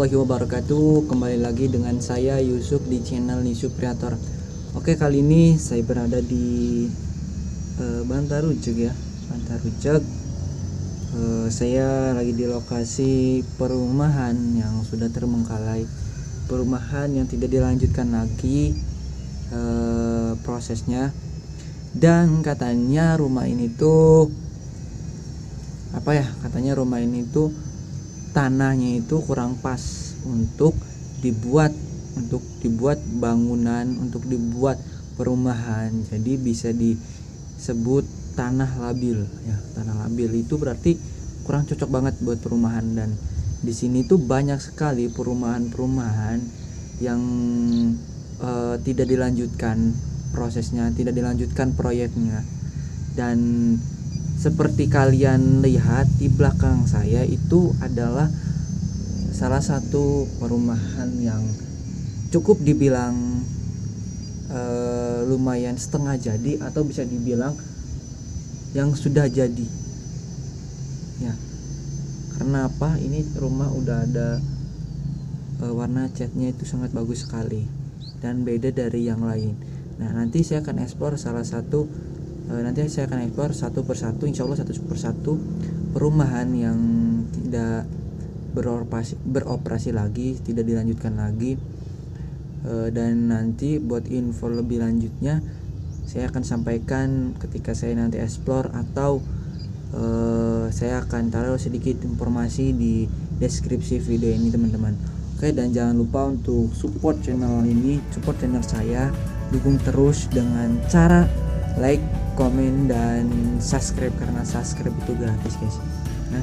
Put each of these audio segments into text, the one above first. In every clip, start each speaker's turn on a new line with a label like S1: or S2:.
S1: warahmatullahi wabarakatuh. Kembali lagi dengan saya Yusuf di channel Yusuf Creator. Oke, kali ini saya berada di Bantarucek ya, Bantarucek. Saya lagi di lokasi perumahan yang sudah terbengkalai, perumahan yang tidak dilanjutkan lagi prosesnya. Dan katanya rumah ini tuh katanya rumah ini tuh tanahnya itu kurang pas untuk dibuat bangunan, untuk dibuat perumahan. Jadi bisa disebut tanah labil ya. Tanah labil itu berarti kurang cocok banget buat perumahan. Dan di sini tuh banyak sekali perumahan-perumahan yang tidak dilanjutkan prosesnya, tidak dilanjutkan proyeknya. Dan seperti kalian lihat di belakang saya itu adalah salah satu perumahan yang cukup dibilang lumayan setengah jadi, atau bisa dibilang yang sudah jadi ya. Karena apa? Ini rumah udah ada warna catnya itu sangat bagus sekali dan beda dari yang lain. Nah, nanti saya akan explore satu persatu, insya Allah satu persatu perumahan yang tidak beroperasi lagi, tidak dilanjutkan lagi. Dan nanti buat info lebih lanjutnya saya akan sampaikan ketika saya nanti explore, atau saya akan taruh sedikit informasi di deskripsi video ini teman-teman. Oke, dan jangan lupa untuk support channel ini, support channel saya, dukung terus dengan cara like, komen, dan subscribe, karena subscribe itu gratis guys. Nah,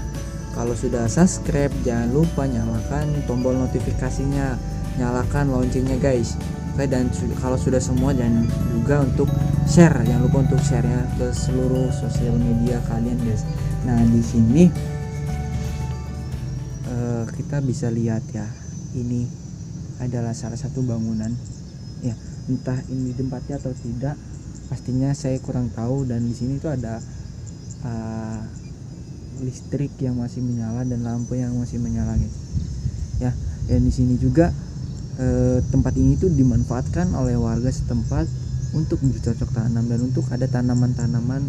S1: kalau sudah subscribe jangan lupa nyalakan tombol notifikasinya, nyalakan loncengnya guys. Oke, dan kalau sudah semua, dan juga untuk share, jangan lupa untuk share ya ke seluruh sosial media kalian guys. Nah, di sini kita bisa lihat ya, ini adalah salah satu bangunan ya, entah ini tempatnya atau tidak, pastinya saya kurang tahu. Dan di sini tuh ada listrik yang masih menyala dan lampu yang masih menyala guys ya. Dan di sini juga tempat ini tuh dimanfaatkan oleh warga setempat untuk bercocok tanam, dan untuk ada tanaman-tanaman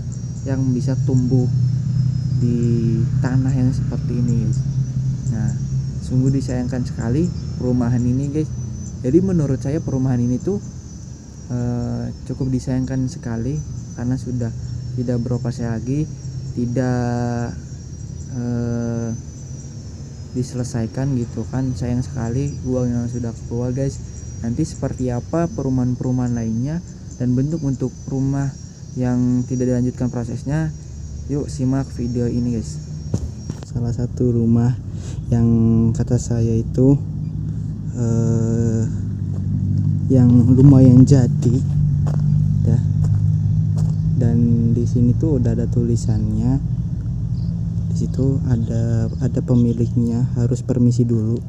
S1: yang bisa tumbuh di tanah yang seperti ini guys. Nah, sungguh disayangkan sekali perumahan ini guys. Jadi menurut saya perumahan ini tuh cukup disayangkan sekali, karena sudah tidak beroperasi lagi, tidak diselesaikan gitu kan. Sayang sekali uang yang sudah keluar guys. Nanti seperti apa perumahan-perumahan lainnya dan bentuk-bentuk rumah yang tidak dilanjutkan prosesnya, yuk simak video ini guys. Salah satu rumah yang kata saya itu yang lumayan jadi ya. Dan di sini tuh udah ada tulisannya, di situ ada pemiliknya, harus permisi dulu.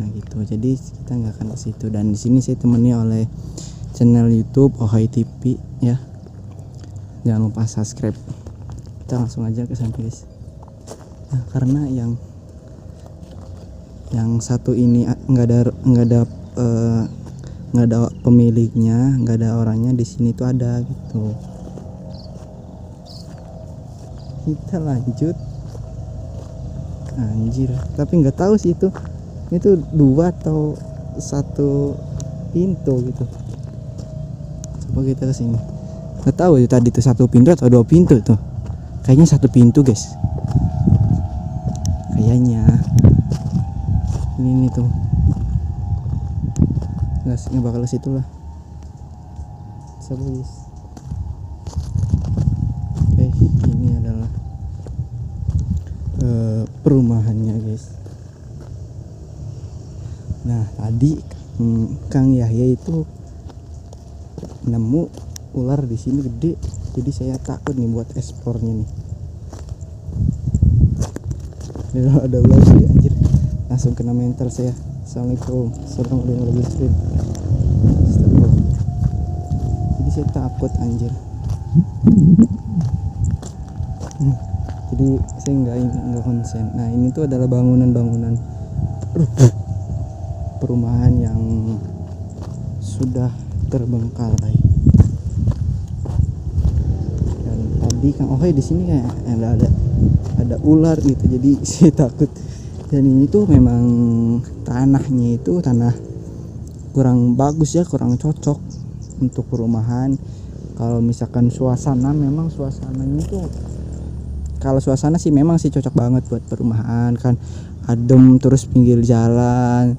S1: Nah gitu, jadi kita nggak akan ke situ. Dan di sini saya temani oleh channel YouTube Ohai TV ya, jangan lupa subscribe. Kita langsung aja ke sana guys. Nah, karena yang satu ini nggak ada pemiliknya, nggak ada orangnya. Di sini tuh ada gitu. Kita lanjut, anjir, tapi nggak tahu sih itu dua atau satu pintu gitu. Coba kita kesini, nggak tahu itu tadi tuh satu pintu atau dua pintu tuh. Kayaknya satu pintu guys, kayaknya ini tuh nggak bakal ke situ lah. Coba guys. Oke, ini adalah perumahannya guys. Nah, tadi Kang Yahya itu nemu ular di sini gede, jadi saya takut nih buat ekspornya nih. Ini ada ular sih anjir, langsung kena mental saya. Assalamualaikum warahmatullahi wabarakatuh. Jadi saya takut anjir. jadi saya nggak konsen. Nah, ini tuh adalah bangunan
S2: perumahan yang sudah terbengkalai. Dan tadi Kang Ohe di sini kayak ada ular gitu, jadi saya takut. Dan ini tuh memang tanahnya itu tanah kurang bagus ya, kurang cocok untuk perumahan. Kalau misalkan suasana, memang suasananya tuh, kalau suasana sih memang sih cocok banget buat perumahan kan, adem, terus pinggir jalan,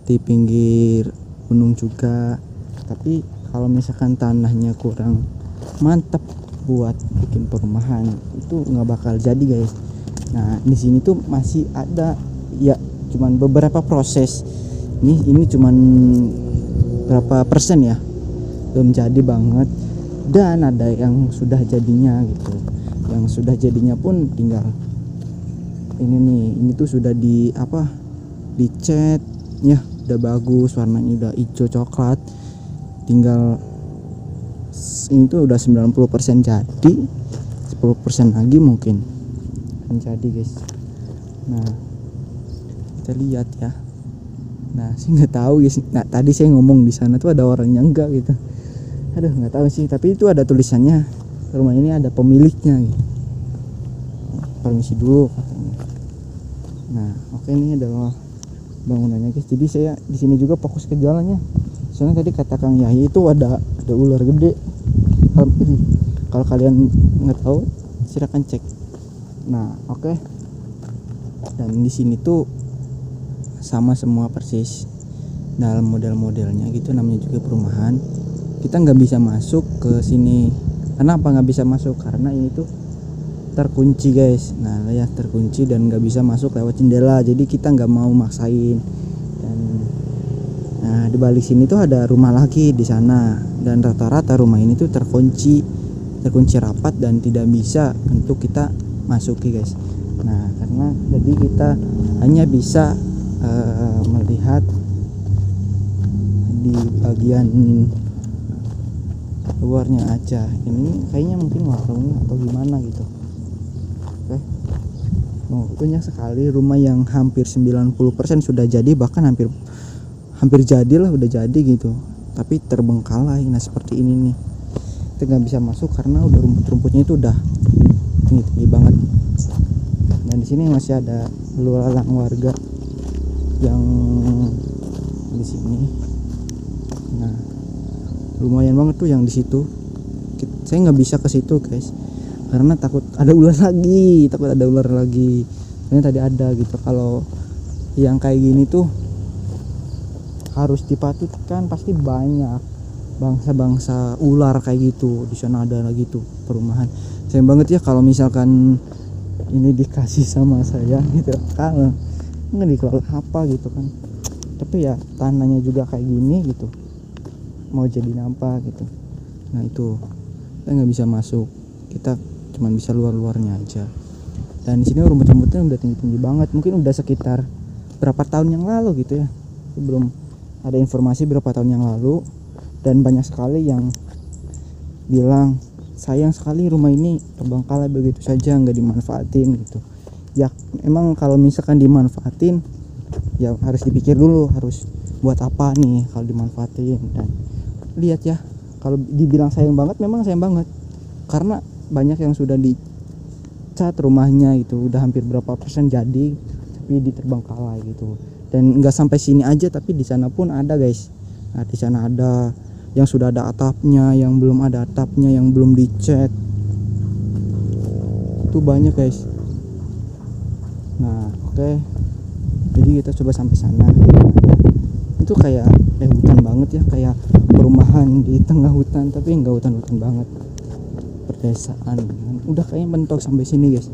S2: di pinggir gunung juga. Tapi kalau misalkan tanahnya kurang mantap buat bikin perumahan, itu nggak bakal jadi guys. Nah di sini tuh masih ada ya, cuman beberapa proses. Ini cuman berapa persen ya, belum jadi banget. Dan ada yang sudah jadinya gitu, yang sudah jadinya pun tinggal ini nih, ini tuh sudah dicat ya, udah bagus, warnanya udah hijau coklat. Tinggal ini tuh udah 90% jadi, 10% lagi mungkin akan jadi guys. Nah kita lihat ya. Nah saya nggak tahu guys, nah tadi saya ngomong di sana tuh ada orangnya enggak gitu, aduh nggak tahu sih, tapi itu ada tulisannya rumah ini ada pemiliknya gitu. Permisi dulu katanya. Nah oke, ini adalah bangunannya guys. Jadi saya di sini juga fokus ke jalannya, soalnya tadi kata Kang Yahya itu ada ular gede. Kalau kalian nggak tahu silakan cek. Nah oke. Dan di sini tuh sama semua persis dalam model-modelnya gitu, namanya juga perumahan. Kita nggak bisa masuk ke sini. Kenapa nggak bisa masuk? Karena ini tuh terkunci guys. Nah ya terkunci dan nggak bisa masuk lewat jendela. Jadi kita nggak mau maksain. Dan nah di balik sini tuh ada rumah lagi di sana, dan rata-rata rumah ini tuh terkunci rapat dan tidak bisa untuk kita masuki guys. Nah karena jadi kita hanya bisa melihat di bagian luarnya aja. Ini kayaknya mungkin warungnya atau gimana gitu. Oke. Oh, banyak sekali rumah yang hampir 90% sudah jadi, bahkan hampir jadilah, udah jadi gitu, tapi terbengkalai. Nah seperti ini nih, kita nggak bisa masuk karena udah rumput-rumputnya itu udah tinggi banget. Dan di sini masih ada lalang warga yang di sini. Nah lumayan banget tuh yang di situ. Saya nggak bisa ke situ guys karena takut ada ular lagi. Ini tadi ada gitu. Kalau yang kayak gini tuh harus dipatutkan, pasti banyak bangsa ular kayak gitu. Di sana ada lagi tuh perumahan. Sayang banget ya kalau misalkan ini dikasih sama saya gitu, kalau nggak dikelola apa gitu kan. Tapi ya tanahnya juga kayak gini gitu, mau jadi apa gitu. Nah itu kita nggak bisa masuk, kita cuma bisa luarnya aja. Dan di sini rumput-rumputnya udah tinggi banget, mungkin udah sekitar berapa tahun yang lalu gitu ya. Belum ada informasi berapa tahun yang lalu. Dan banyak sekali yang bilang sayang sekali rumah ini terbengkalai begitu saja, nggak dimanfaatin gitu. Ya emang kalau misalkan dimanfaatin ya harus dipikir dulu, harus buat apa nih kalau dimanfaatin. Dan lihat ya, kalau dibilang sayang banget, memang sayang banget karena banyak yang sudah dicat rumahnya itu udah hampir berapa persen jadi, tapi diterbengkalai gitu. Dan nggak sampai sini aja, tapi di sana pun ada guys. Nah di sana ada yang sudah ada atapnya, yang belum ada atapnya, yang belum dicat, itu banyak guys. Nah oke, jadi kita coba sampai sana. Itu kayak hutan banget ya, kayak perumahan di tengah hutan, tapi enggak hutan-hutan banget, perdesaan. Udah kayaknya mentok sampai sini guys.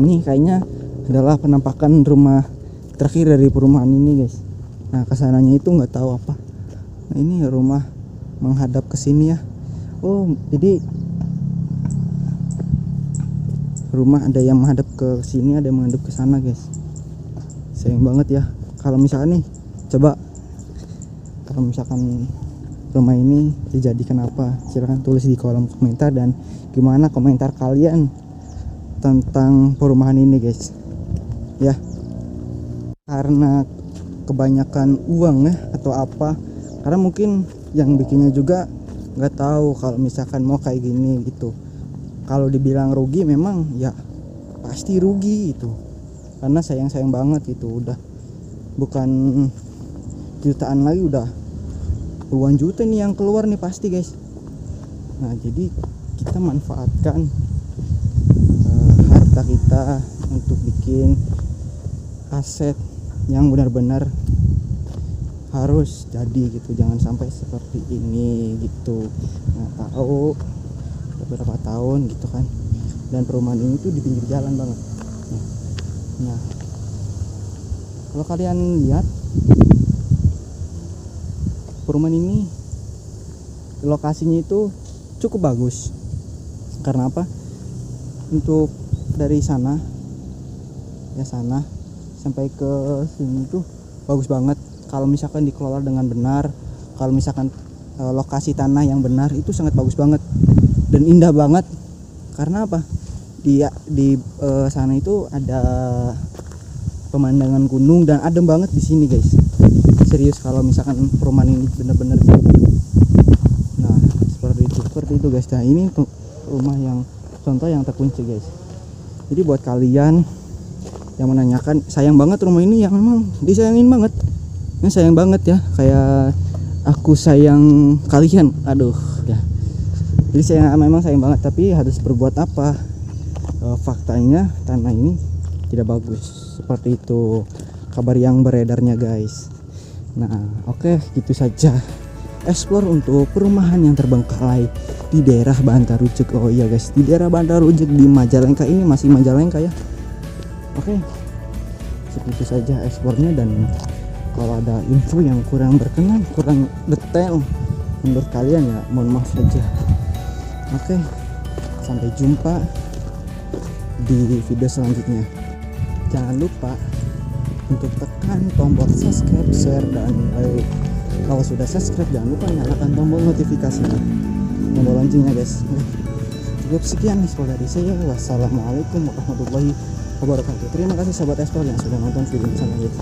S2: Ini kayaknya adalah penampakan rumah terakhir dari perumahan ini guys. Nah kesananya itu nggak tahu apa. Nah ini rumah menghadap ke sini ya. Oh jadi rumah ada yang menghadap ke sini, ada yang menghadap ke sana guys. Sayang banget ya. Kalau misalkan nih, coba kalau misalkan rumah ini dijadikan apa, silahkan tulis di kolom komentar. Dan gimana komentar kalian tentang perumahan ini guys ya. karena kebanyakan uang ya atau apa, karena mungkin yang bikinnya juga nggak tahu kalau misalkan mau kayak gini gitu. Kalau dibilang rugi memang ya pasti rugi itu, karena sayang banget gitu, udah bukan jutaan lagi, udah puluhan juta nih yang keluar nih pasti guys. Nah jadi kita manfaatkan harta kita untuk bikin aset yang benar-benar harus jadi gitu, jangan sampai seperti ini gitu. Nggak tahu beberapa tahun gitu kan, dan perumahan ini tuh di pinggir jalan banget. Nah kalau kalian lihat perumahan ini lokasinya itu cukup bagus. Karena apa? Untuk dari sana sampai ke sini tuh bagus banget. Kalau misalkan dikelola dengan benar, kalau misalkan lokasi tanah yang benar, itu sangat bagus banget dan indah banget. Karena apa? Di sana itu ada pemandangan gunung dan adem banget di sini guys. Serius kalau misalkan perumahan ini benar-benar. Nah seperti itu guys. Nah ini tuh rumah yang contoh yang terkunci guys. Jadi buat kalian yang menanyakan, sayang banget rumah ini, yang memang disayangin banget. Ini sayang banget ya, kayak aku sayang kalian. Aduh ya. Jadi memang sayang banget, tapi harus berbuat apa? Faktanya tanah ini tidak bagus. Seperti itu kabar yang beredarnya guys. Nah oke, gitu saja explore untuk perumahan yang terbengkalai di daerah Bantar Rujak. Oh iya guys, di daerah Bantar Rujak di Majalengka, ini masih Majalengka ya. Oke, segitu saja explore-nya, dan kalau ada info yang kurang berkenan, kurang detail menurut kalian ya mohon maaf saja. Oke, sampai jumpa di video selanjutnya. Jangan lupa untuk tekan tombol subscribe, share, dan kalau sudah subscribe jangan lupa nyalakan tombol notifikasinya, tombol loncengnya guys. Cukup sekian nih dari saya. Wassalamualaikum warahmatullahi wabarakatuh. Terima kasih sahabat explore yang sudah nonton video sampai akhir.